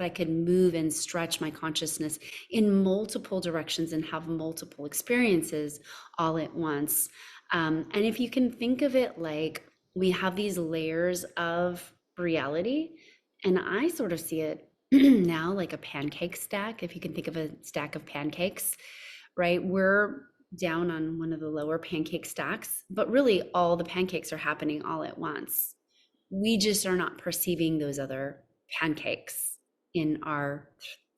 I could move and stretch my consciousness in multiple directions and have multiple experiences all at once. And if you can think of it like we have these layers of reality, and I sort of see it now like a pancake stack. If you can think of a stack of pancakes, right? We're down on one of the lower pancake stacks, but really all the pancakes are happening all at once. We just are not perceiving those other pancakes in our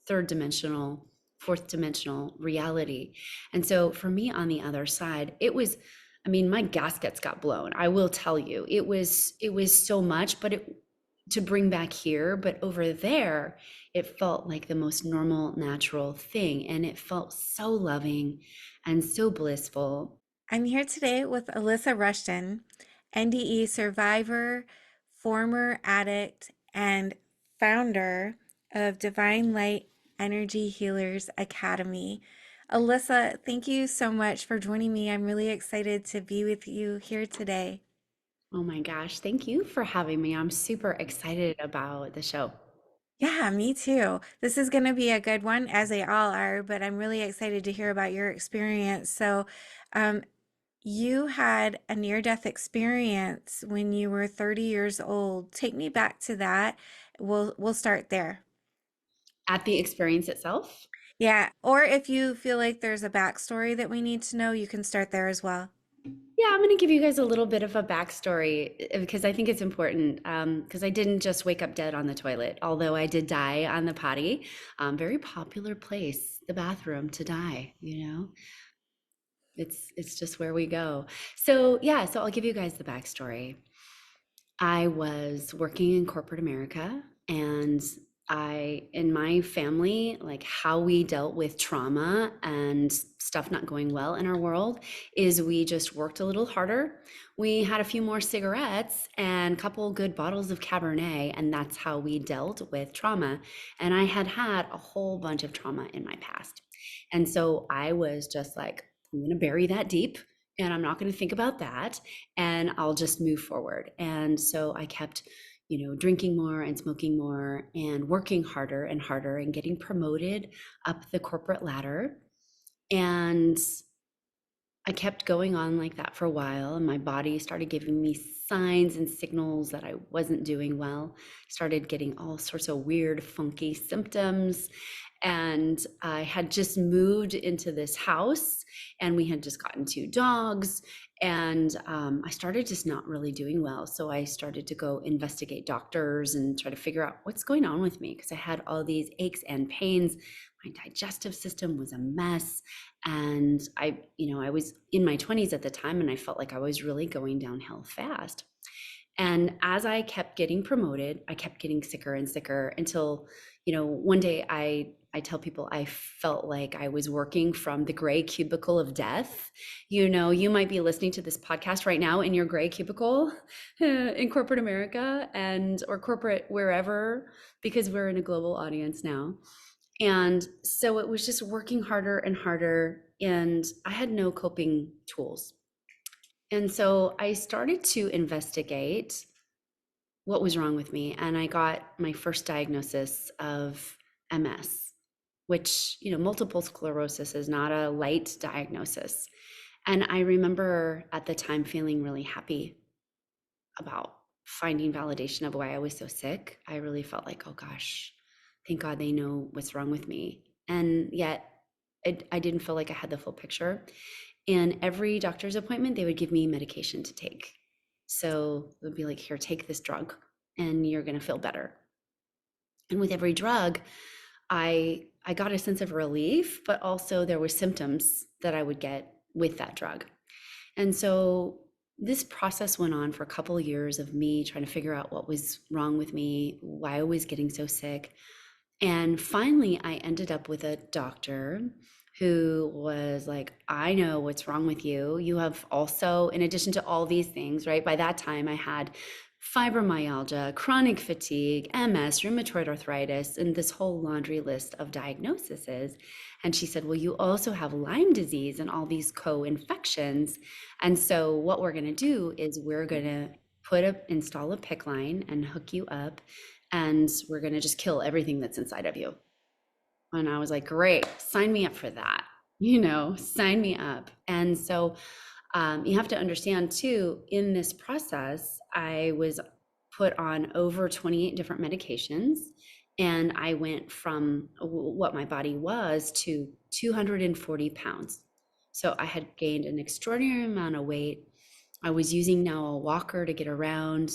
third dimensional, fourth dimensional reality. And so for me on the other side, it was, I mean, my gaskets got blown. I will tell you, it was so much, but it to bring back here, but over there, it felt like the most normal, natural thing. And it felt so loving and so blissful. I'm here today with Alysa Rushton, NDE survivor, former addict, and founder of Divine Light Energy Healers Academy. Alyssa, thank you so much for joining me. I'm really excited to be with you here today. Oh my gosh, thank you for having me. I'm super excited about the show. Yeah, me too. This is going to be a good one, as they all are, but I'm really excited to hear about your experience. Um, You had a near-death experience when you were 30 years old. Take me back to that. We'll start there. At the experience itself, Yeah, or if you feel like there's a backstory that we need to know, you can start there as well. yeah, I'm going to give you guys a little bit of a backstory because I think it's important. Because I didn't just wake up dead on the toilet, although I did die on the potty. Very popular place, the bathroom to die, you know? It's just where we go. So yeah, so I'll give you guys the backstory. I was working in corporate America, and in my family, like how we dealt with trauma and stuff not going well in our world is we just worked a little harder. We had a few more cigarettes and a couple good bottles of Cabernet, and that's how we dealt with trauma. And I had had a whole bunch of trauma in my past. And so I was just like, I'm going to bury that deep and I'm not going to think about that and I'll just move forward. And so I kept, drinking more and smoking more and working harder and harder and getting promoted up the corporate ladder. And I kept going on like that for a while, and my body started giving me signs and signals that I wasn't doing well. Started getting all sorts of weird, funky symptoms. And I had just moved into this house, and we had just gotten two dogs. And I started just not really doing well. So I started to go investigate doctors and try to figure out what's going on with me because I had all these aches and pains. My digestive system was a mess. And I was in my 20s at the time, and I felt like I was really going downhill fast. And as I kept getting promoted, I kept getting sicker and sicker until, one day I tell people I felt like I was working from the gray cubicle of death. You might be listening to this podcast right now in your gray cubicle in corporate America or corporate wherever, because we're in a global audience now. And so it was just working harder and harder, and I had no coping tools. And so I started to investigate what was wrong with me. And I got my first diagnosis of MS, which, multiple sclerosis is not a light diagnosis. And I remember at the time feeling really happy about finding validation of why I was so sick. I really felt like, oh gosh, thank God they know what's wrong with me. And yet I didn't feel like I had the full picture. And every doctor's appointment, they would give me medication to take. So it would be like, here, take this drug and you're going to feel better. And with every drug, I got a sense of relief, but also there were symptoms that I would get with that drug. And so this process went on for a couple of years of me trying to figure out what was wrong with me, why I was getting so sick. And finally, I ended up with a doctor who was like, I know what's wrong with you. You have also, in addition to all these things, right? By that time, I had fibromyalgia, chronic fatigue, MS, rheumatoid arthritis, and this whole laundry list of diagnoses. And she said, well, you also have Lyme disease and all these co-infections. And so what we're going to do is we're going to install a PICC line and hook you up and we're going to just kill everything that's inside of you. And I was like, great, sign me up for that. Sign me up. And so you have to understand too, in this process, I was put on over 28 different medications. And I went from what my body was to 240 pounds. So I had gained an extraordinary amount of weight. I was using now a walker to get around.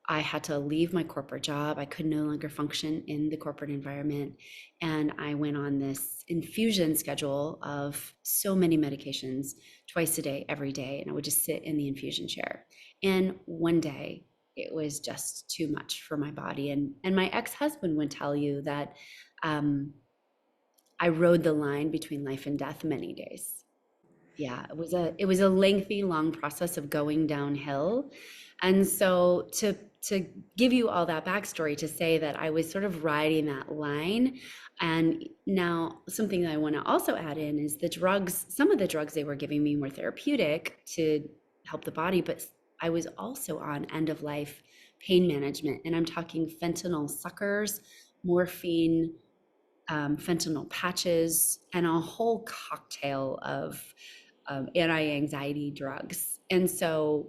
I had to leave my corporate job. I could no longer function in the corporate environment. And I went on this infusion schedule of so many medications twice a day, every day. And I would just sit in the infusion chair. And one day it was just too much for my body. And my ex-husband would tell you that I rode the line between life and death many days. Yeah, it was a lengthy, long process of going downhill. And so to give you all that backstory, to say that I was sort of riding that line. And now something that I want to also add in is the drugs. Some of the drugs they were giving me were therapeutic to help the body, but I was also on end of life pain management. And I'm talking fentanyl suckers, morphine, fentanyl patches, and a whole cocktail of anti-anxiety drugs. And so,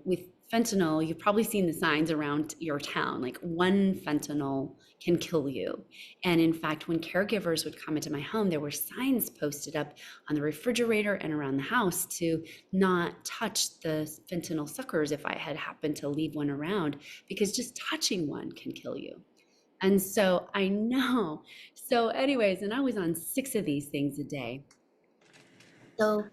with fentanyl, you've probably seen the signs around your town, like one fentanyl can kill you. And in fact, when caregivers would come into my home, there were signs posted up on the refrigerator and around the house to not touch the fentanyl suckers if I had happened to leave one around, because just touching one can kill you. And so I know. So, anyways, and I was on 6 of these things a day. So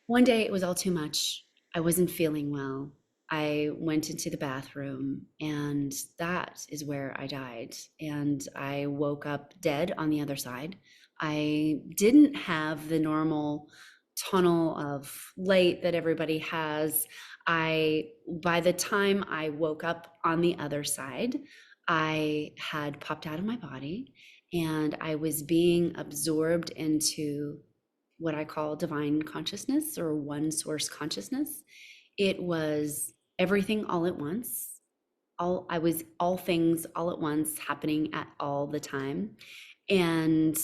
one day it was all too much. I wasn't feeling well. I went into the bathroom, and that is where I died. And I woke up dead on the other side. I didn't have the normal tunnel of light that everybody has. By the time I woke up on the other side, I had popped out of my body and I was being absorbed into what I call divine consciousness or one source consciousness. It was everything all at once. I was all things all at once happening at all the time. And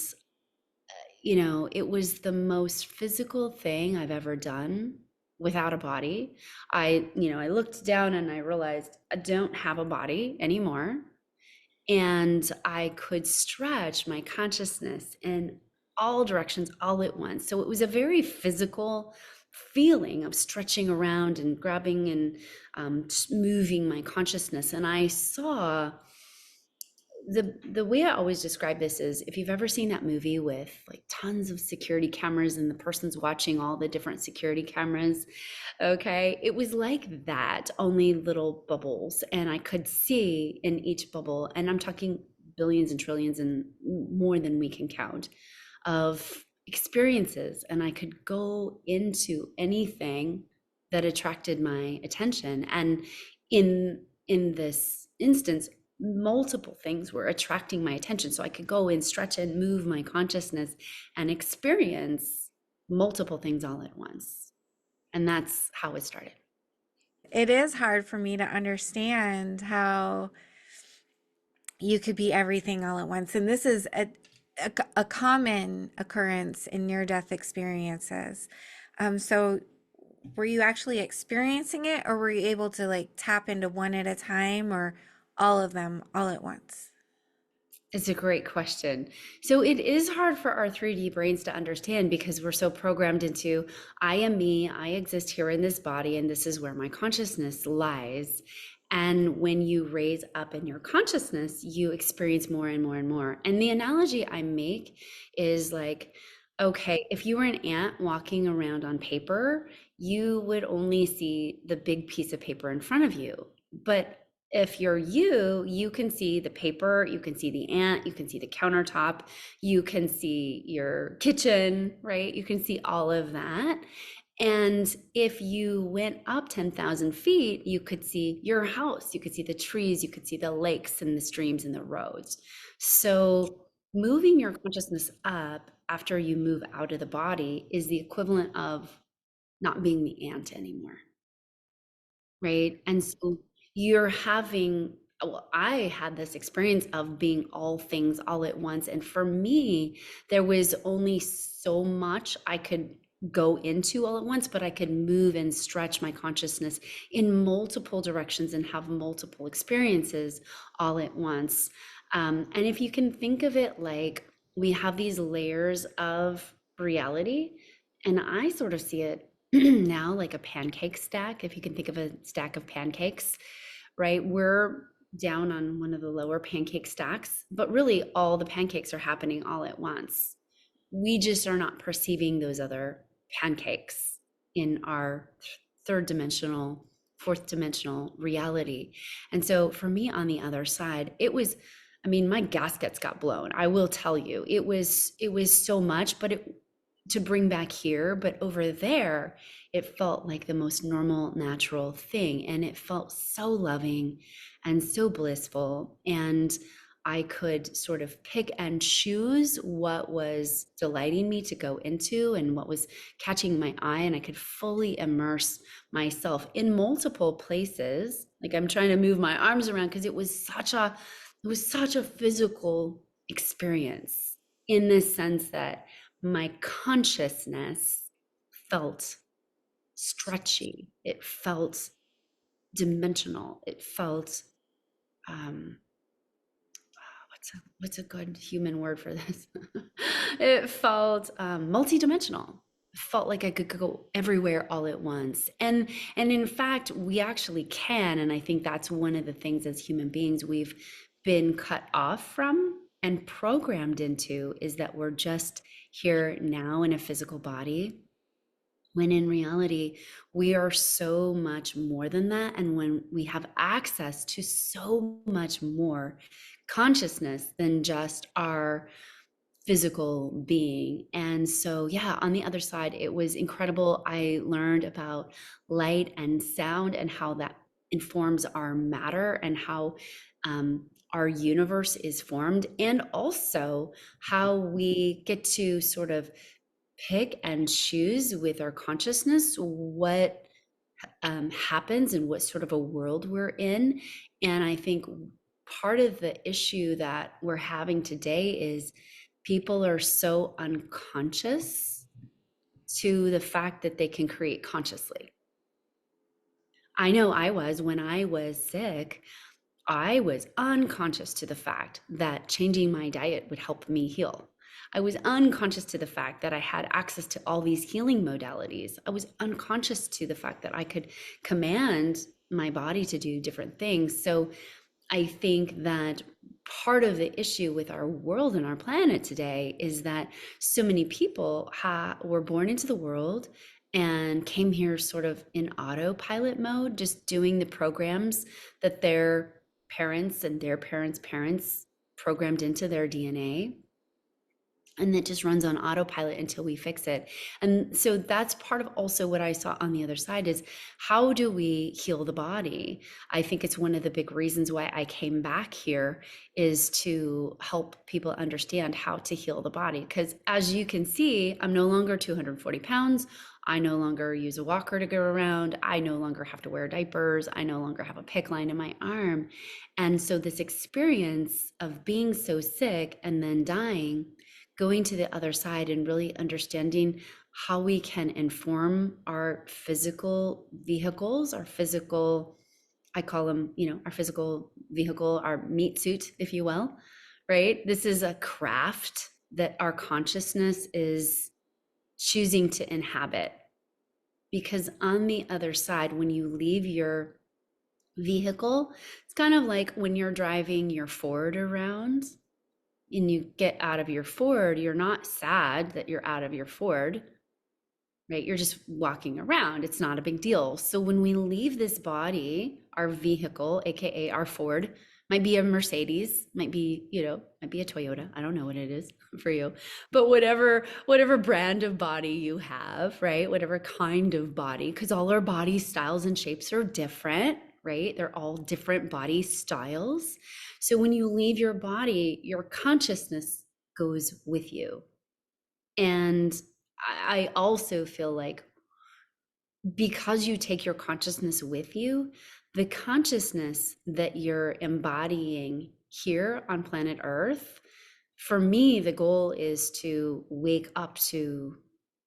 it was the most physical thing I've ever done without a body. I looked down and I realized I don't have a body anymore, and I could stretch my consciousness in all directions all at once. So it was a very physical feeling of stretching around and grabbing and moving my consciousness. And I saw the way I always describe this is, if you've ever seen that movie with like tons of security cameras and the person's watching all the different security cameras. Okay, it was like that, only little bubbles, and I could see in each bubble, and I'm talking billions and trillions and more than we can count of experiences, and I could go into anything that attracted my attention. And in this instance, multiple things were attracting my attention, so I could go and stretch and move my consciousness and experience multiple things all at once. And that's how it started. It is hard for me to understand how you could be everything all at once. And this is a common occurrence in near-death experiences. So were you actually experiencing it, or were you able to like tap into one at a time, or all of them all at once? It's a great question. So it is hard for our 3D brains to understand, because we're so programmed into, I am me, I exist here in this body, and this is where my consciousness lies. And when you raise up in your consciousness, you experience more and more and more. And the analogy I make is like, okay, if you were an ant walking around on paper, you would only see the big piece of paper in front of you. But if you're you can see the paper, you can see the ant, you can see the countertop, you can see your kitchen, right? You can see all of that. And if you went up 10,000 feet, you could see your house, you could see the trees, you could see the lakes and the streams and the roads. So moving your consciousness up after you move out of the body is the equivalent of not being the ant anymore, right? And so you're having well, I had this experience of being all things all at once. And for me, there was only so much I could go into all at once, but I could move and stretch my consciousness in multiple directions and have multiple experiences all at once. And if you can think of it like we have these layers of reality, and I sort of see it now like a pancake stack, if you can think of a stack of pancakes, right? We're down on one of the lower pancake stacks, but really all the pancakes are happening all at once. We just are not perceiving those other pancakes in our third dimensional, fourth dimensional reality. And so for me on the other side, it was, I mean, my gaskets got blown. I will tell you, it was so much, but it to bring back here, but over there, it felt like the most normal, natural thing. And it felt so loving and so blissful. And I could sort of pick and choose what was delighting me to go into and what was catching my eye. And I could fully immerse myself in multiple places. Like I'm trying to move my arms around because it was such a physical experience in the sense that my consciousness felt stretchy. It felt dimensional. It felt um, what's a good human word for this? It felt multidimensional. It felt like I could go everywhere all at once. And in fact, we actually can. And I think that's one of the things as human beings we've been cut off from and programmed into is that we're just here now in a physical body, when in reality, we are so much more than that. And when we have access to so much more consciousness than just our physical being. And so, yeah, on the other side, it was incredible. I learned about light and sound and how that informs our matter and how our universe is formed, and also how we get to sort of pick and choose with our consciousness what happens and what sort of a world we're in. And I think part of the issue that we're having today is people are so unconscious to the fact that they can create consciously. I know I was when I was sick. I was unconscious to the fact that changing my diet would help me heal. I was unconscious to the fact that I had access to all these healing modalities. I was unconscious to the fact that I could command my body to do different things. So I think that part of the issue with our world and our planet today is that so many people were born into the world and came here sort of in autopilot mode, just doing the programs that their parents and their parents' parents programmed into their DNA, and that just runs on autopilot until we fix it. And so that's part of also what I saw on the other side is how do we heal the body? I think it's one of the big reasons why I came back here is to help people understand how to heal the body. Because as you can see, I'm no longer 240 pounds. I no longer use a walker to go around. I no longer have to wear diapers. I no longer have a PICC line in my arm. And so this experience of being so sick and then dying, going to the other side and really understanding how we can inform our physical vehicles, our physical, I call them, our physical vehicle, our meat suit, if you will, right? This is a craft that our consciousness is choosing to inhabit. Because on the other side, when you leave your vehicle, it's kind of like when you're driving your Ford around and you get out of your Ford, you're not sad that you're out of your Ford, right? You're just walking around. It's not a big deal. So when we leave this body, our vehicle, AKA our Ford, might be a Mercedes, might be a Toyota. I don't know what it is for you, but whatever brand of body you have, right? Whatever kind of body, because all our body styles and shapes are different, right? They're all different body styles. So when you leave your body, your consciousness goes with you. And I also feel like because you take your consciousness with you, the consciousness that you're embodying here on planet Earth, for me, the goal is to wake up to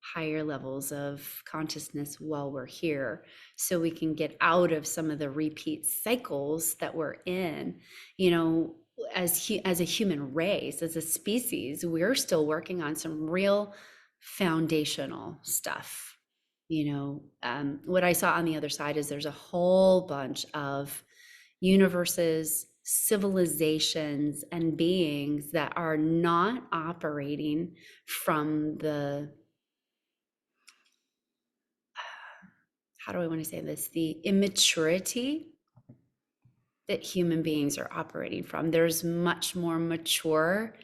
higher levels of consciousness while we're here so we can get out of some of the repeat cycles that we're in. You know, as a human race, as a species, we're still working on some real foundational stuff. What I saw on the other side is there's a whole bunch of universes, civilizations, and beings that are not operating from the, how do I want to say this, the immaturity that human beings are operating from. There's much more mature,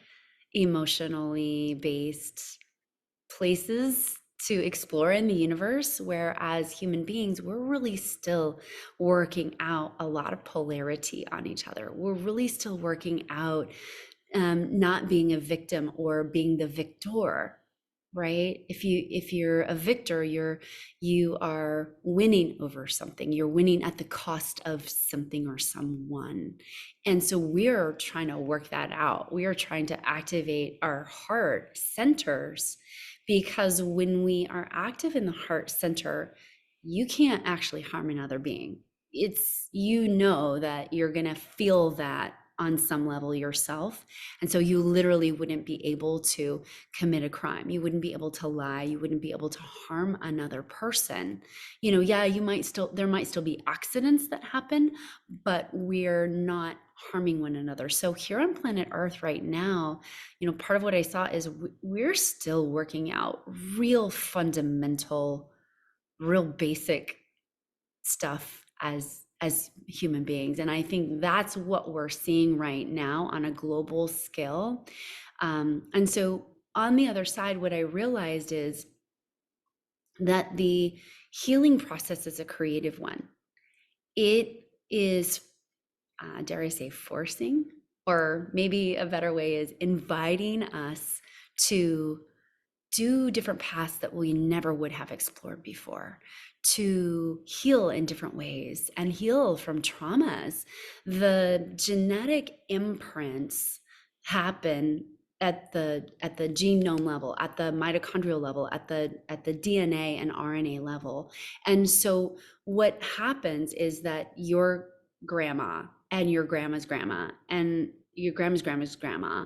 emotionally based places to explore in the universe, whereas human beings, we're really still working out a lot of polarity on each other. We're really still working out not being a victim or being the victor, right? If you're a victor, you are winning over something. You're winning at the cost of something or someone. And so we're trying to work that out. We are trying to activate our heart centers, because when we are active in the heart center, you can't actually harm another being. That you're going to feel that on some level yourself. And so you literally wouldn't be able to commit a crime. You wouldn't be able to lie. You wouldn't be able to harm another person. Yeah, there might still be accidents that happen, but we're not harming one another. So here on planet Earth right now, part of what I saw is we're still working out real fundamental, real basic stuff as human beings. And I think that's what we're seeing right now on a global scale. And so on the other side, what I realized is that the healing process is a creative one. It is, dare I say, forcing, or maybe a better way is inviting us to do different paths that we never would have explored before, to heal in different ways and heal from traumas. The genetic imprints happen at the genome level, at the mitochondrial level, at the DNA and RNA level. And so what happens is that your grandma and your grandma's grandma and your grandma's grandma's grandma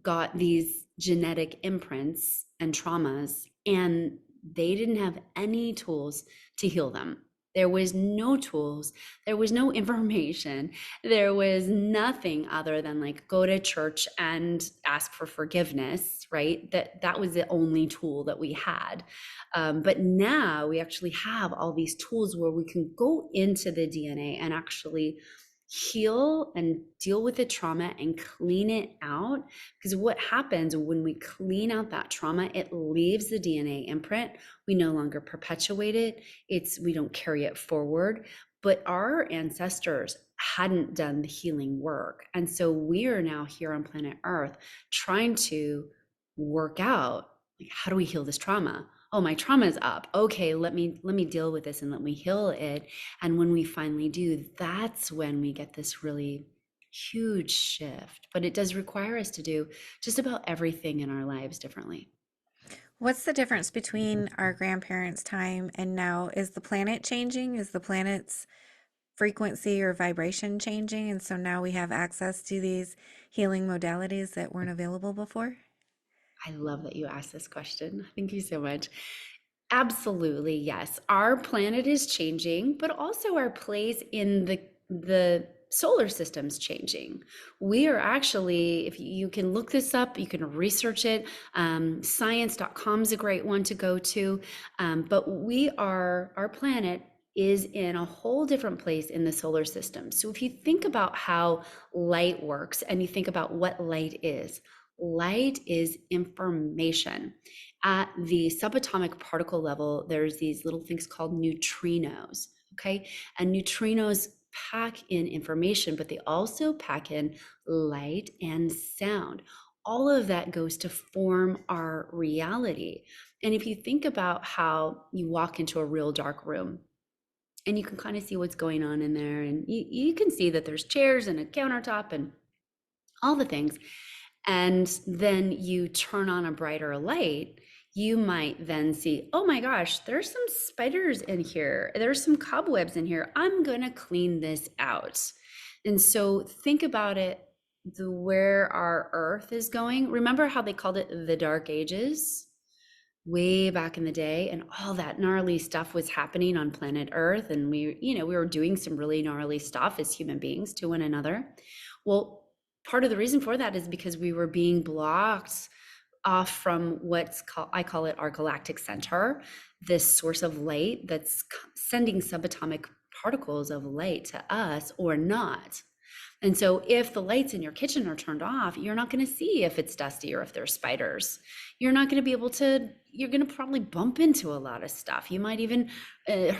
got these genetic imprints and traumas, and they didn't have any tools to heal them. There was no tools, there was no information, there was nothing other than like go to church and ask for forgiveness, right? That was the only tool that we had. But now we actually have all these tools where we can go into the DNA and actually heal and deal with the trauma and clean it out. Because what happens when we clean out that trauma, it leaves the DNA imprint. We no longer perpetuate it. We don't carry it forward. But our ancestors hadn't done the healing work. And so we are now here on planet Earth trying to work out, like, how do we heal this trauma? Oh, my trauma is up. Okay, let me deal with this and let me heal it. And when we finally do, that's when we get this really huge shift. But it does require us to do just about everything in our lives differently. What's the difference between our grandparents' time and now? Is the planet changing? Is the planet's frequency or vibration changing? And so now we have access to these healing modalities that weren't available before? I love that you asked this question. Thank you so much. Absolutely, yes. Our planet is changing, but also our place in the solar system's changing. We are actually, if you can look this up, you can research it. Science.com is a great one to go to. But our planet is in a whole different place in the solar system. So if you think about how light works and you think about what light is information. At the subatomic particle level, there's these little things called neutrinos, okay? And neutrinos pack in information, but they also pack in light and sound. All of that goes to form our reality. And if you think about how you walk into a real dark room, and you can kind of see what's going on in there. And you can see that there's chairs and a countertop and all the things. And then you turn on a brighter light, you might then see, oh my gosh, there's some spiders in here. There's some cobwebs in here. I'm going to clean this out. And so think about it, where our earth is going. Remember how they called it the Dark Ages? Way back in the day, and all that gnarly stuff was happening on planet Earth, and we were doing some really gnarly stuff as human beings to one another. Well, part of the reason for that is because we were being blocked off from what's called, I call it our galactic center, this source of light that's sending subatomic particles of light to us or not. And so if the lights in your kitchen are turned off, you're not going to see if it's dusty or if there's spiders. You're not going to be able to, you're going to probably bump into a lot of stuff. You might even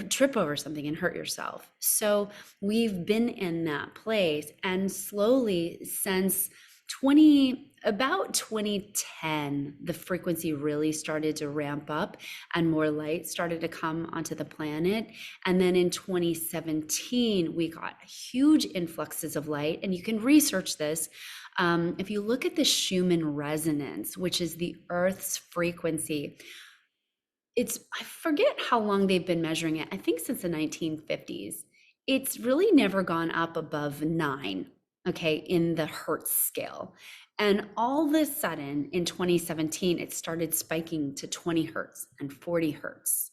trip over something and hurt yourself. So we've been in that place, and slowly since about 2010, the frequency really started to ramp up and more light started to come onto the planet. And then in 2017, we got huge influxes of light. And you can research this. If you look at the Schumann resonance, which is the Earth's frequency, I forget how long they've been measuring it. I think since the 1950s. It's really never gone up above 9, okay, in the Hertz scale. And all of a sudden in 2017, it started spiking to 20 Hertz and 40 Hertz.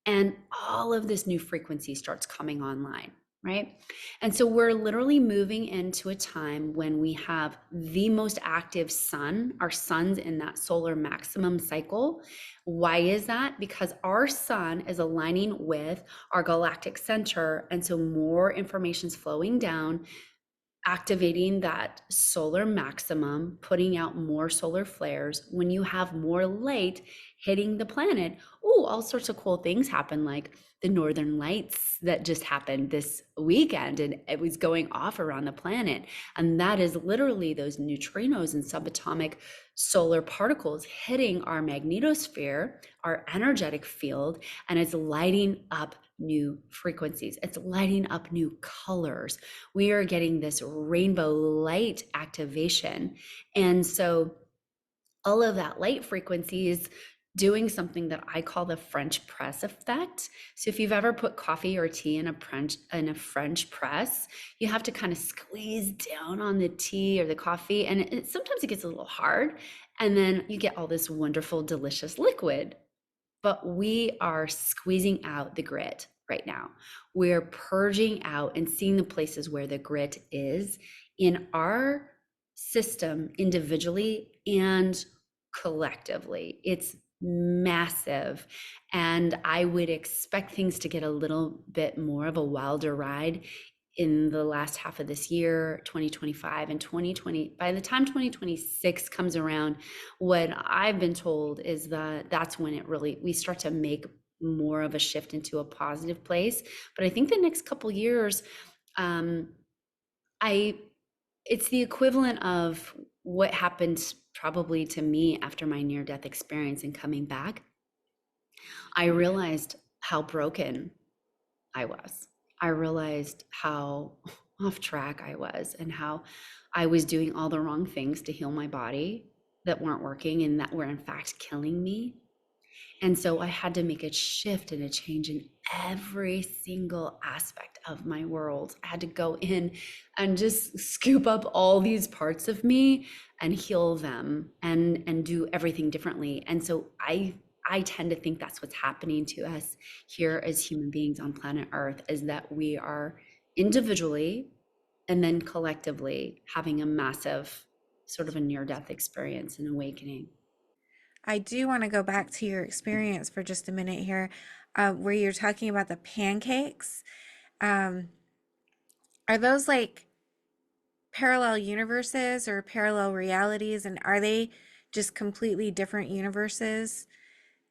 And all of this new frequency starts coming online, right? And so we're literally moving into a time when we have the most active sun. Our sun's in that solar maximum cycle. Why is that? Because our sun is aligning with our galactic center. And so more information's flowing down, activating that solar maximum, putting out more solar flares. When you have more light hitting the planet, all sorts of cool things happen, like the northern lights that just happened this weekend, and it was going off around the planet. And that is literally those neutrinos and subatomic solar particles hitting our magnetosphere, our energetic field, and it's lighting up new frequencies. It's lighting up new colors. We are getting this rainbow light activation. And so all of that light frequency is doing something that I call the French press effect. So if you've ever put coffee or tea in a French press, you have to kind of squeeze down on the tea or the coffee, and sometimes it gets a little hard, and then you get all this wonderful, delicious liquid. But we are squeezing out the grit right now. We're purging out and seeing the places where the grit is in our system individually and collectively. It's massive. And I would expect things to get a little bit more of a wilder ride in the last half of this year, 2025 and 2020. By the time 2026 comes around, what I've been told is that that's when we start to make more of a shift into a positive place. But I think the next couple years, it's the equivalent of what happened probably to me after my near-death experience and coming back. I realized how broken I was. I realized how off track I was and how I was doing all the wrong things to heal my body that weren't working and that were in fact killing me. And so I had to make a shift and a change in every single aspect of my world. I had to go in and just scoop up all these parts of me and heal them and do everything differently. And so I tend to think that's what's happening to us here as human beings on planet Earth, is that we are individually and then collectively having a massive sort of a near-death experience and awakening. I do want to go back to your experience for just a minute here, where you're talking about the pancakes. Um, are those like parallel universes or parallel realities? And are they just completely different universes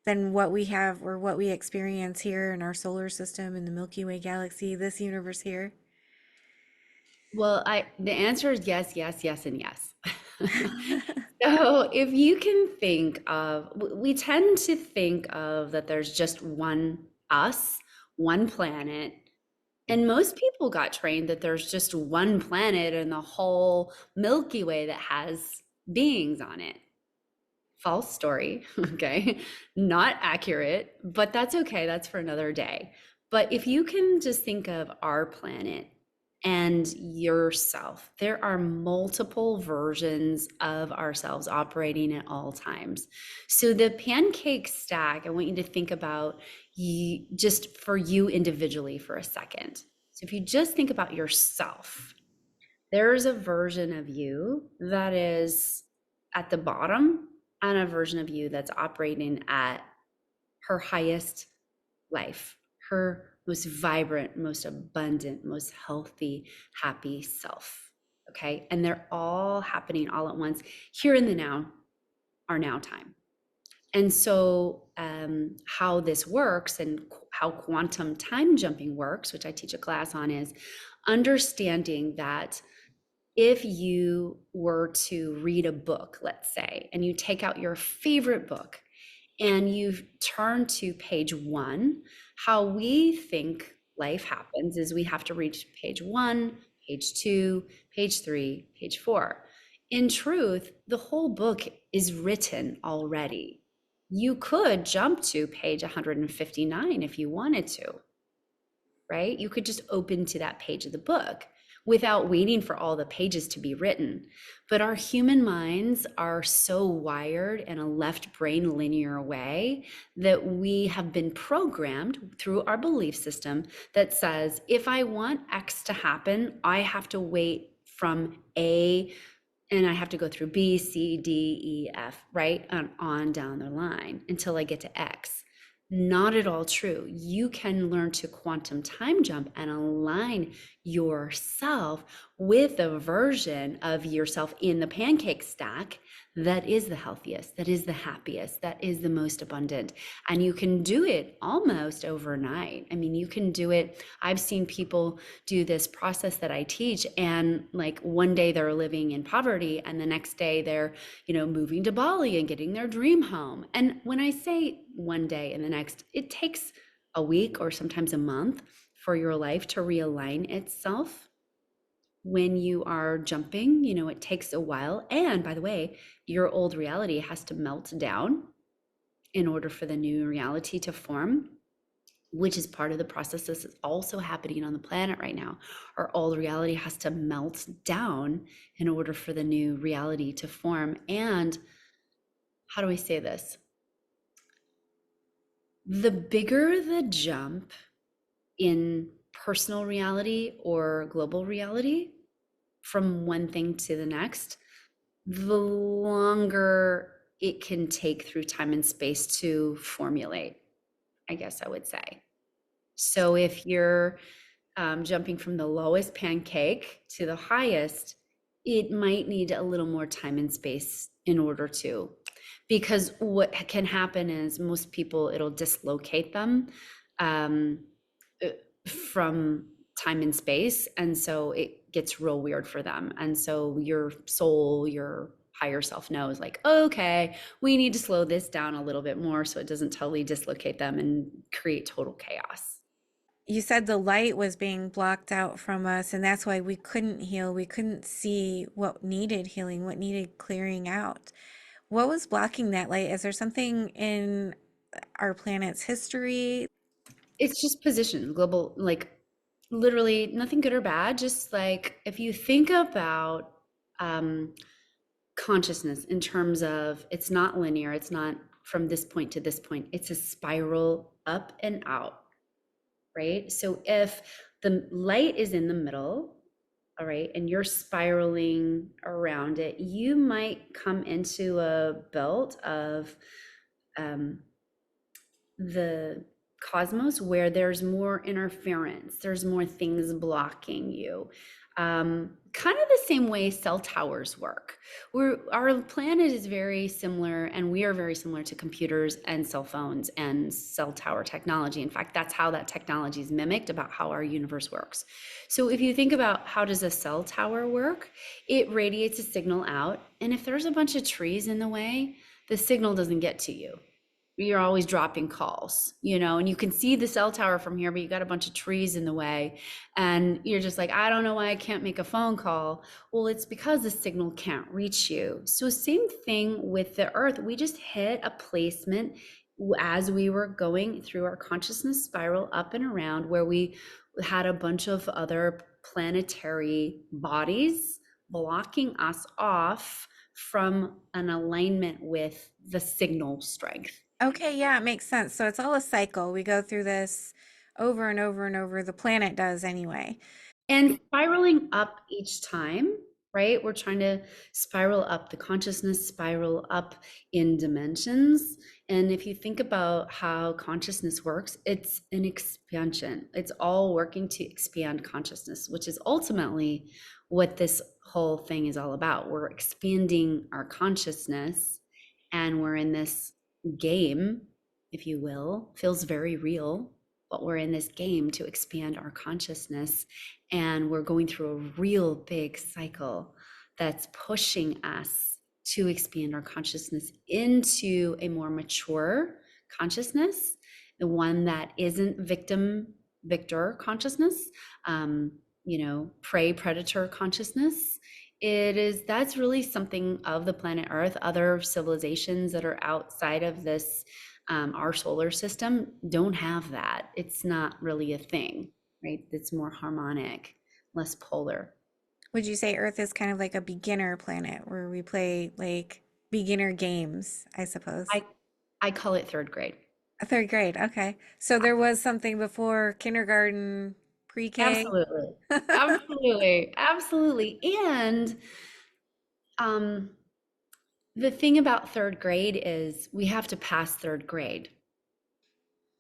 than what we have or what we experience here in our solar system, in the Milky Way galaxy, this universe here? Well, the answer is yes, yes, yes, and yes. So if you can think of, we tend to think of that there's just one us, one planet, And most people got trained that there's just one planet in the whole Milky Way that has beings on it. False story, okay? Not accurate, but that's okay. That's for another day. But if you can just think of our planet and yourself, there are multiple versions of ourselves operating at all times. So the pancake stack, I want you to think about just for you individually for a second. So if you just think about yourself, there's a version of you that is at the bottom and a version of you that's operating at her highest life, her most vibrant, most abundant, most healthy, happy self. Okay. And they're all happening all at once here in the now, our now time. And so, how this works and how quantum time jumping works, which I teach a class on, is understanding that if you were to read a book, let's say, and you take out your favorite book and you turn to page one, how we think life happens is we have to reach page one, page two, page three, page four. In truth, the whole book is written already. You could jump to page 159 if you wanted to, right? You could just open to that page of the book without waiting for all the pages to be written. But our human minds are so wired in a left brain linear way that we have been programmed through our belief system that says, if I want X to happen, I have to wait from A and I have to go through B, C, D, E, F, right? And on down the line until I get to X. Not at all true. You can learn to quantum time jump and align yourself with a version of yourself in the pancake stack that is the healthiest, that is the happiest, that is the most abundant. And you can do it almost overnight. I mean, you can do it. I've seen people do this process that I teach, and like one day they're living in poverty, and the next day they're, moving to Bali and getting their dream home. And when I say one day and the next, it takes a week or sometimes a month for your life to realign itself. When you are jumping, it takes a while. And by the way, your old reality has to melt down in order for the new reality to form, which is part of the process that's also happening on the planet right now. Our old reality has to melt down in order for the new reality to form. And how do I say this? The bigger the jump in personal reality or global reality from one thing to the next, the longer it can take through time and space to formulate, I guess I would say. So if you're jumping from the lowest pancake to the highest, it might need a little more time and space in order to, because what can happen is most people, it'll dislocate them from time and space. And so it gets real weird for them. And so your soul, your higher self knows like, okay, we need to slow this down a little bit more so it doesn't totally dislocate them and create total chaos. You said the light was being blocked out from us, and that's why we couldn't heal. We couldn't see what needed healing, what needed clearing out. What was blocking that light? Is there something in our planet's history? It's just position, global, like literally nothing good or bad. Just like if you think about consciousness in terms of it's not linear, it's not from this point to this point, it's a spiral up and out, right? So if the light is in the middle, all right, and you're spiraling around it, you might come into a belt of the cosmos where there's more interference, there's more things blocking you. Kind of the same way cell towers work. Our planet is very similar, and we are very similar to computers and cell phones and cell tower technology. In fact, that's how that technology is mimicked about how our universe works. So if you think about how does a cell tower work, it radiates a signal out, and if there's a bunch of trees in the way, the signal doesn't get to you. you're always dropping calls, and you can see the cell tower from here, but you got a bunch of trees in the way. And you're just like, I don't know why I can't make a phone call. Well, it's because the signal can't reach you. So, same thing with the earth. We just hit a placement as we were going through our consciousness spiral up and around where we had a bunch of other planetary bodies blocking us off from an alignment with the signal strength. Okay, yeah, it makes sense. So it's all a cycle. We go through this over and over and over. The planet does anyway. And spiraling up each time, right? We're trying to spiral up the consciousness, spiral up in dimensions. And if you think about how consciousness works, it's an expansion. It's all working to expand consciousness, which is ultimately what this whole thing is all about. We're expanding our consciousness, and we're in this game, if you will, feels very real, but we're in this game to expand our consciousness, and we're going through a real big cycle that's pushing us to expand our consciousness into a more mature consciousness, the one that isn't victim victor consciousness, prey predator consciousness. That's really something of the planet Earth. Other civilizations that are outside of this, our solar system, don't have that. It's not really a thing, right? It's more harmonic, less polar. Would you say Earth is kind of like a beginner planet where we play like beginner games, I suppose? I I call it third grade. A third grade, okay. So there was something before kindergarten, pre-K. Absolutely. Absolutely. Absolutely. And um the thing about third grade is we have to pass third grade,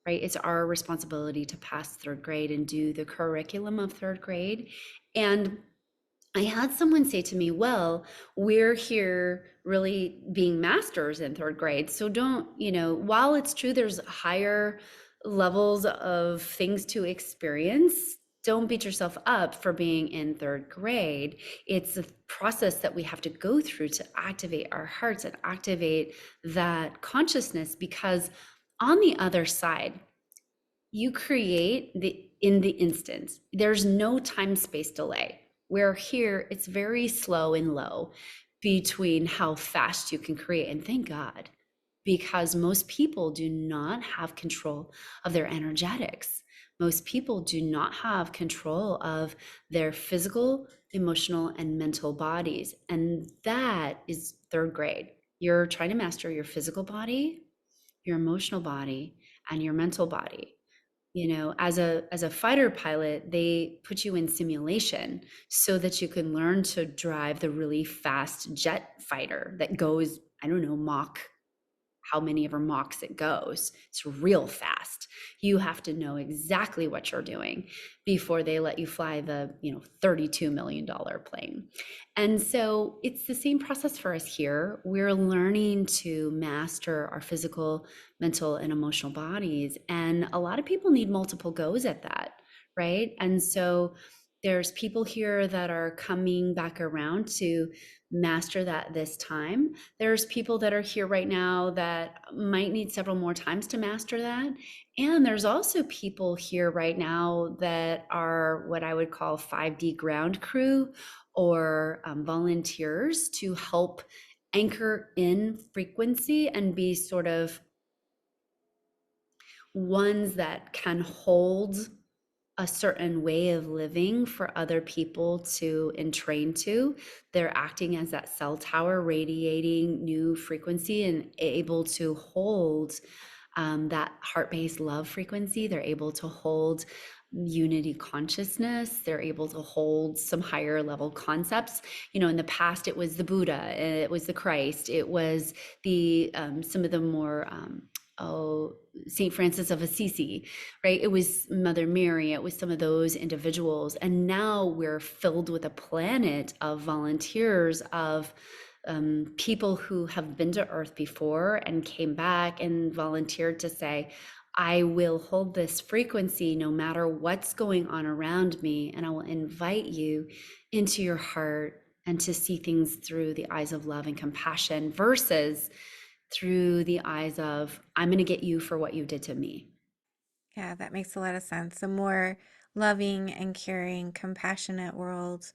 right? It's our responsibility to pass third grade and do the curriculum of third grade. And I had someone say to me, well, we're here really being masters in third grade. So don't, while it's true there's higher levels of things to experience, don't beat yourself up for being in third grade. It's a process that we have to go through to activate our hearts and activate that consciousness, because on the other side, you create in the instant. There's no time space delay. Where here it's very slow and low between how fast you can create. And thank God, because most people do not have control of their energetics. Most people do not have control of their physical, emotional, and mental bodies. And that is third grade. You're trying to master your physical body, your emotional body, and your mental body. As a fighter pilot, they put you in simulation so that you can learn to drive the really fast jet fighter that goes, I don't know, Mach, how many ever Machs it goes. It's real fast. You have to know exactly what you're doing before they let you fly the $32 million plane. And so it's the same process for us here. We're learning to master our physical, mental, and emotional bodies. And a lot of people need multiple goes at that, right? And so there's people here that are coming back around to master that this time. There's people that are here right now that might need several more times to master that. And there's also people here right now that are what I would call 5D ground crew, or volunteers to help anchor in frequency and be sort of ones that can hold a certain way of living for other people to entrain to. They're acting as that cell tower, radiating new frequency and able to hold that heart-based love frequency. They're able to hold unity consciousness. They're able to hold some higher level concepts. In the past, it was the Buddha, it was the Christ, it was the some of the more St. Francis of Assisi, right? It was Mother Mary, it was some of those individuals. And now we're filled with a planet of volunteers, of people who have been to Earth before and came back and volunteered to say, I will hold this frequency no matter what's going on around me, and I will invite you into your heart and to see things through the eyes of love and compassion, versus through the eyes of, I'm going to get you for what you did to me. Yeah, that makes a lot of sense. A more loving and caring, compassionate world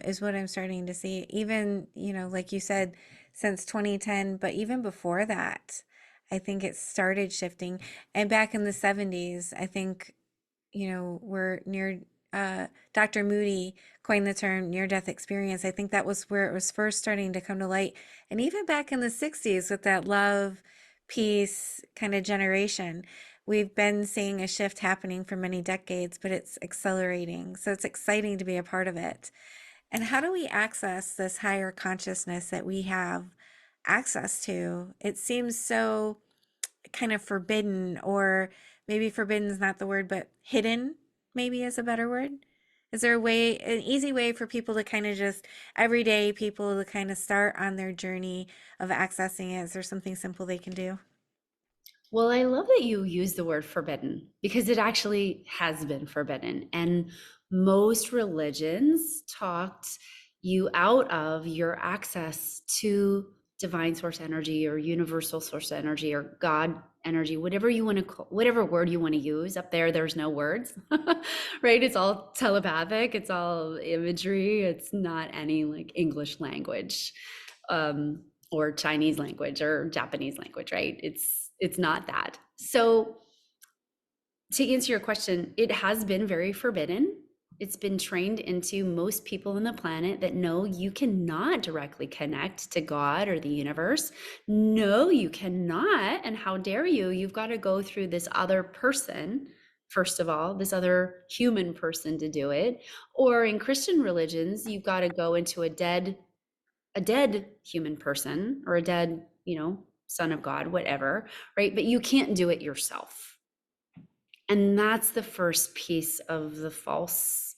is what I'm starting to see. Even, like you said, since 2010, but even before that, I think it started shifting. And back in the 70s, I think, we're near, Dr. Moody coined the term near death experience. I think that was where it was first starting to come to light. And even back in the 60s, with that love, peace kind of generation, we've been seeing a shift happening for many decades, but it's accelerating. So it's exciting to be a part of it. And how do we access this higher consciousness that we have access to? It seems so kind of forbidden, or maybe forbidden is not the word, but hidden maybe is a better word. Is there a way, an easy way for people to kind of just, everyday people to kind of start on their journey of accessing it? Is there something simple they can do? Well, I love that you use the word forbidden because it actually has been forbidden. And most religions talked you out of your access to divine source energy or universal source energy or God energy, whatever you want to call, whatever word you want to use. Up there, there's no words, right? It's all telepathic, it's all imagery, it's not any like English language. Or Chinese language or Japanese language, right? It's not that. So to answer your question, it has been very forbidden. It's been trained into most people on the planet that no, you cannot directly connect to God or the universe. No, you cannot. And how dare you? You've got to go through this other person, first of all, this other human person to do it. Or in Christian religions, you've got to go into a dead human person or a dead, son of God, whatever, right? But you can't do it yourself. And that's the first piece of the false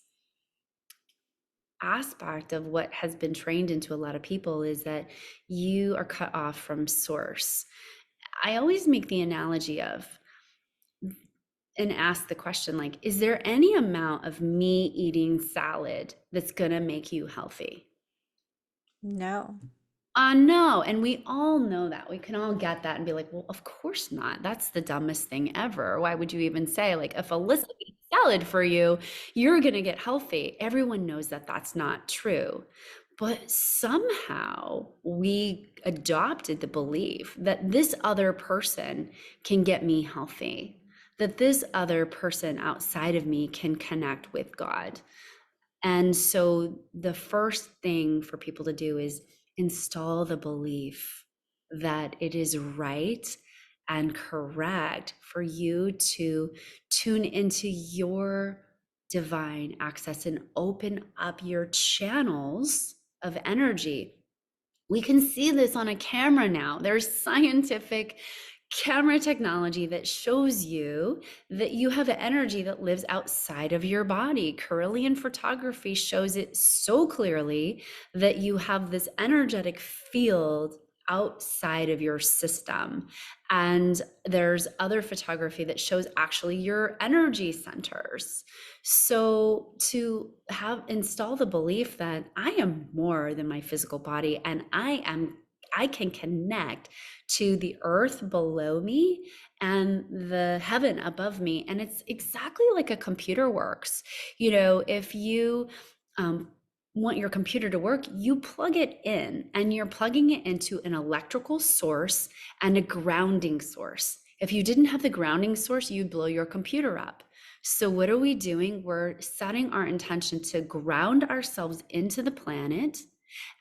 aspect of what has been trained into a lot of people is that you are cut off from source. I always make the analogy of and ask the question like, is there any amount of me eating salad that's going to make you healthy? No. No. And we all know that. We can all get that and be like, well, of course not. That's the dumbest thing ever. Why would you even say, like, if Alyssa eats salad for you, you're going to get healthy? Everyone knows that that's not true. But somehow we adopted the belief that this other person can get me healthy, that this other person outside of me can connect with God. And so the first thing for people to do is install the belief that it is right and correct for you to tune into your divine access and open up your channels of energy. We can see this on a camera now. There's scientific camera technology that shows you that you have energy that lives outside of your body. Carillion photography shows it so clearly that you have this energetic field outside of your system. And there's other photography that shows actually your energy centers. So to have install the belief that I am more than my physical body and I can connect to the earth below me and the heaven above me. And it's exactly like a computer works. If you want your computer to work, you plug it in and you're plugging it into an electrical source and a grounding source. If you didn't have the grounding source, you'd blow your computer up. So what are we doing? We're setting our intention to ground ourselves into the planet,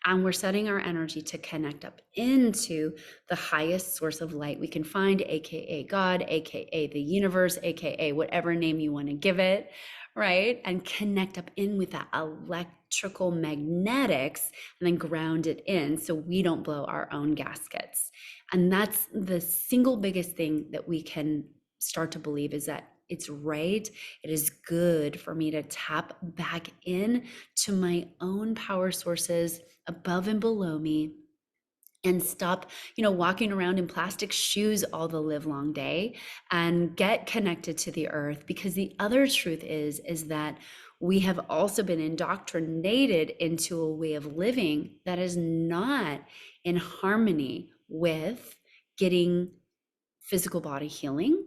and we're setting our energy to connect up into the highest source of light we can find, AKA God, AKA the universe, AKA whatever name you want to give it, right? And connect up in with that electrical magnetics and then ground it in so we don't blow our own gaskets. And that's the single biggest thing that we can start to believe, is that it's right. It is good for me to tap back in to my own power sources above and below me and stop, walking around in plastic shoes all the live long day and get connected to the earth. Because the other truth is that we have also been indoctrinated into a way of living that is not in harmony with getting physical body healing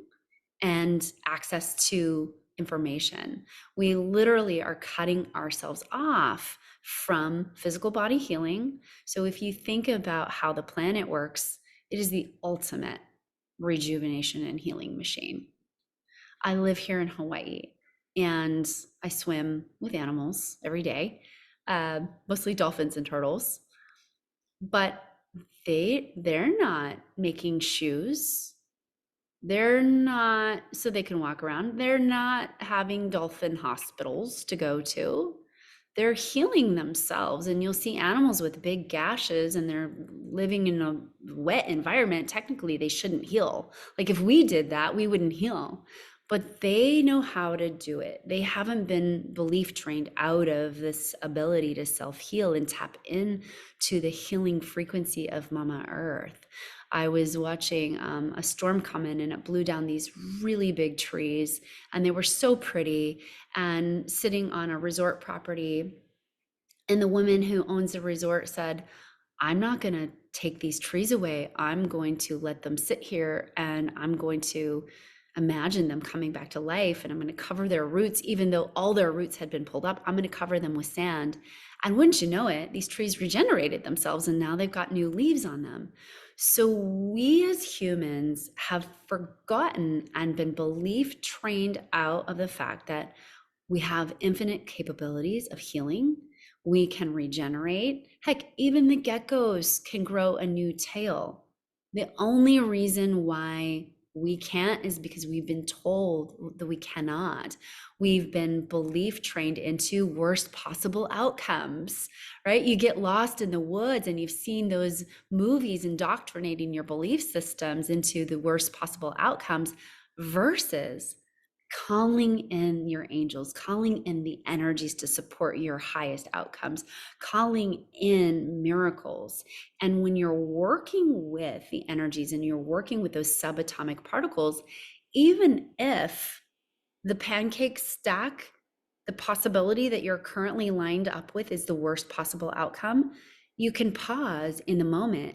and access to information. We literally are cutting ourselves off from physical body healing. So if you think about how the planet works, it is the ultimate rejuvenation and healing machine. I live here in Hawaii and I swim with animals every day, mostly dolphins and turtles, but they're not making shoes. They're not so they can walk around. They're not having dolphin hospitals to go to. They're healing themselves. And you'll see animals with big gashes and they're living in a wet environment. Technically, they shouldn't heal. Like if we did that, we wouldn't heal. But they know how to do it. They haven't been belief trained out of this ability to self heal and tap into the healing frequency of Mama Earth. I was watching a storm come in and it blew down these really big trees and they were so pretty and sitting on a resort property. And the woman who owns the resort said, I'm not going to take these trees away. I'm going to let them sit here and I'm going to imagine them coming back to life and I'm going to cover their roots, even though all their roots had been pulled up. I'm going to cover them with sand. And wouldn't you know it, these trees regenerated themselves and now they've got new leaves on them. So we as humans have forgotten and been belief trained out of the fact that we have infinite capabilities of healing. We can regenerate. Heck, even the geckos can grow a new tail. The only reason why we can't is because we've been told that we cannot. We've been belief trained into worst possible outcomes, right? You get lost in the woods and you've seen those movies indoctrinating your belief systems into the worst possible outcomes versus calling in your angels, calling in the energies to support your highest outcomes, calling in miracles. And when you're working with the energies and you're working with those subatomic particles, even if the pancake stack, the possibility that you're currently lined up with is the worst possible outcome, you can pause in the moment,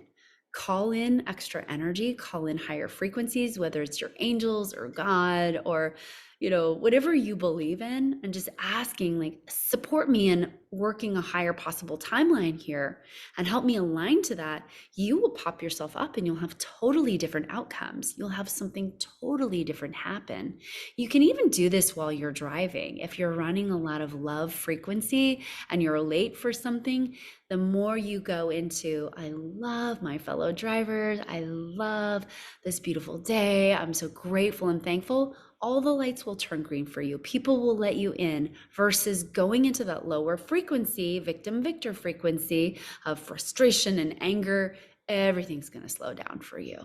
call in extra energy, call in higher frequencies, whether it's your angels or God or whatever you believe in, and just asking, like, support me in working a higher possible timeline here and help me align to that. You will pop yourself up and you'll have totally different outcomes. You'll have something totally different happen. You can even do this while you're driving. If you're running a lot of love frequency and you're late for something, the more you go into, I love my fellow drivers, I love this beautiful day, I'm so grateful and thankful, all the lights will turn green for you. People will let you in versus going into that lower frequency, victim victor frequency of frustration and anger. Everything's going to slow down for you.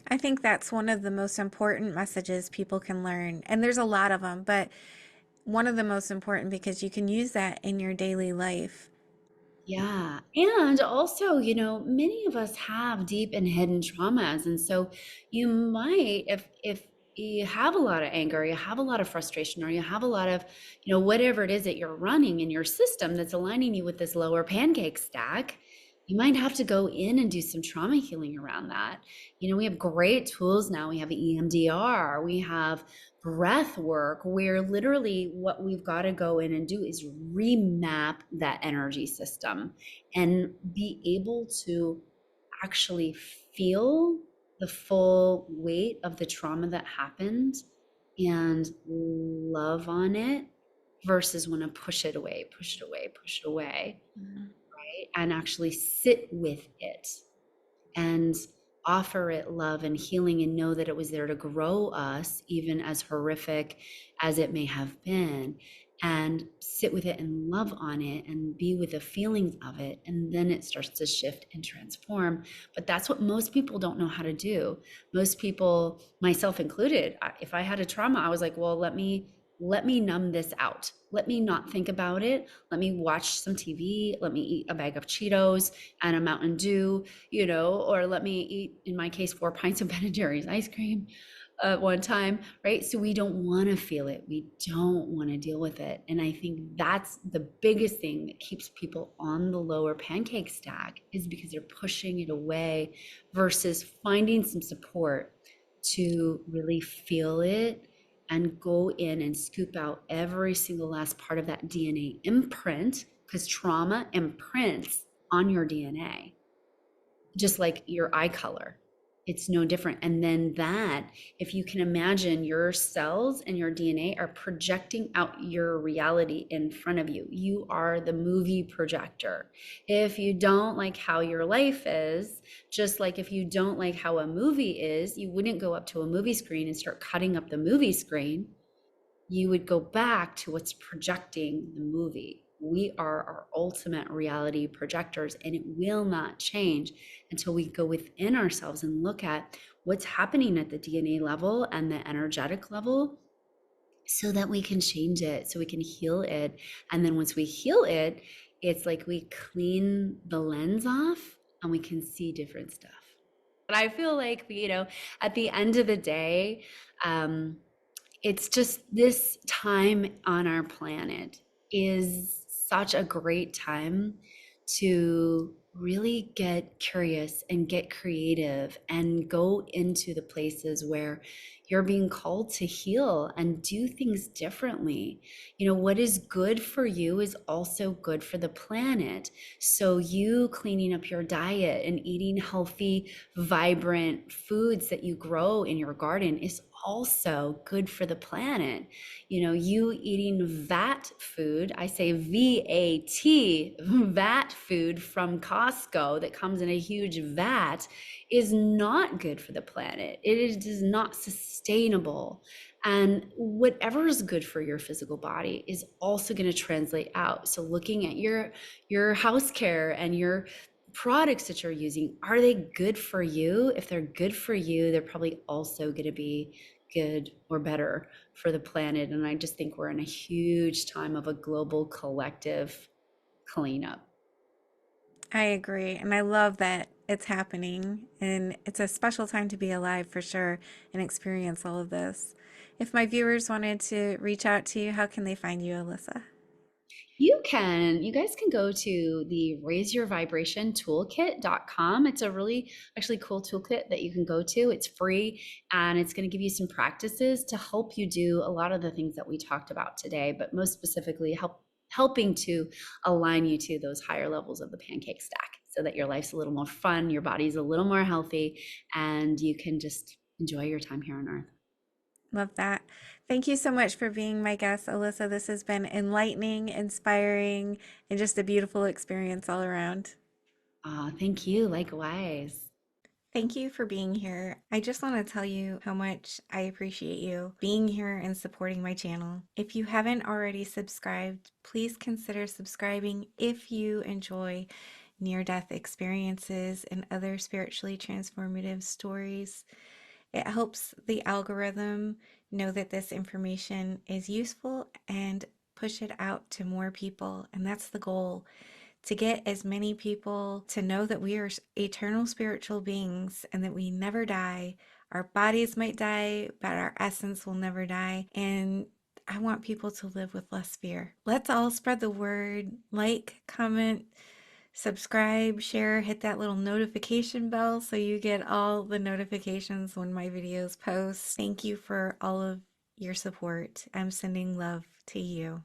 I think that's one of the most important messages people can learn. And there's a lot of them, but one of the most important because you can use that in your daily life. Yeah. And also, many of us have deep and hidden traumas. And so you might, if you have a lot of anger, you have a lot of frustration, or you have a lot of, whatever it is that you're running in your system that's aligning you with this lower pancake stack, you might have to go in and do some trauma healing around that. We have great tools now. We have EMDR, we have breath work, where literally what we've got to go in and do is remap that energy system and be able to actually feel the full weight of the trauma that happened and love on it versus want to push it away, push it away, push it away, right? And actually sit with it and offer it love and healing and know that it was there to grow us, even as horrific as it may have been, and sit with it and love on it and be with the feelings of it. And then it starts to shift and transform. But that's what most people don't know how to do. Most people, myself included, if I had a trauma, I was like, well, let me numb this out. Let me not think about it. Let me watch some TV. Let me eat a bag of Cheetos and a Mountain Dew, or let me eat, in my case, 4 pints of Ben and Jerry's ice cream. at one time, right? So we don't want to feel it. We don't want to deal with it. And I think that's the biggest thing that keeps people on the lower pancake stack is because they're pushing it away versus finding some support to really feel it and go in and scoop out every single last part of that DNA imprint because trauma imprints on your DNA just like your eye color. It's no different. And then that, if you can imagine your cells and your DNA are projecting out your reality in front of you, you are the movie projector. If you don't like how your life is, just like if you don't like how a movie is, you wouldn't go up to a movie screen and start cutting up the movie screen. You would go back to what's projecting the movie. We are our ultimate reality projectors, and it will not change until we go within ourselves and look at what's happening at the DNA level and the energetic level so that we can change it, so we can heal it. And then once we heal it, it's like we clean the lens off and we can see different stuff. But I feel like, at the end of the day, um, it's just this time on our planet is such a great time to really get curious and get creative and go into the places where you're being called to heal and do things differently. What is good for you is also good for the planet. So you cleaning up your diet and eating healthy, vibrant foods that you grow in your garden is also good for the planet. You eating vat food, I say VAT, vat food from Costco that comes in a huge vat is not good for the planet. It is not sustainable. And whatever is good for your physical body is also going to translate out. So looking at your house care and your products that you're using, are they good for you? If they're good for you, they're probably also going to be good or better for the planet. And I just think we're in a huge time of a global collective cleanup. I agree. And I love that it's happening. And it's a special time to be alive for sure and experience all of this. If my viewers wanted to reach out to you, how can they find you, Alyssa? You guys can go to the raiseyourvibrationtoolkit.com. It's a really actually cool toolkit that you can go to. It's free and it's going to give you some practices to help you do a lot of the things that we talked about today, but most specifically helping to align you to those higher levels of the pancake stack so that your life's a little more fun, your body's a little more healthy, and you can just enjoy your time here on earth. Love that. Thank you so much for being my guest, Alyssa. This has been enlightening, inspiring, and just a beautiful experience all around. Thank you. Likewise. Thank you for being here. I just want to tell you how much I appreciate you being here and supporting my channel. If you haven't already subscribed, please consider subscribing if you enjoy near-death experiences and other spiritually transformative stories. It helps the algorithm know that this information is useful and push it out to more people. And that's the goal, to get as many people to know that we are eternal spiritual beings and that we never die. Our bodies might die, but our essence will never die. And I want people to live with less fear. Let's all spread the word. Like, comment, subscribe, share, hit that little notification bell so you get all the notifications when my videos post. Thank you for all of your support. I'm sending love to you.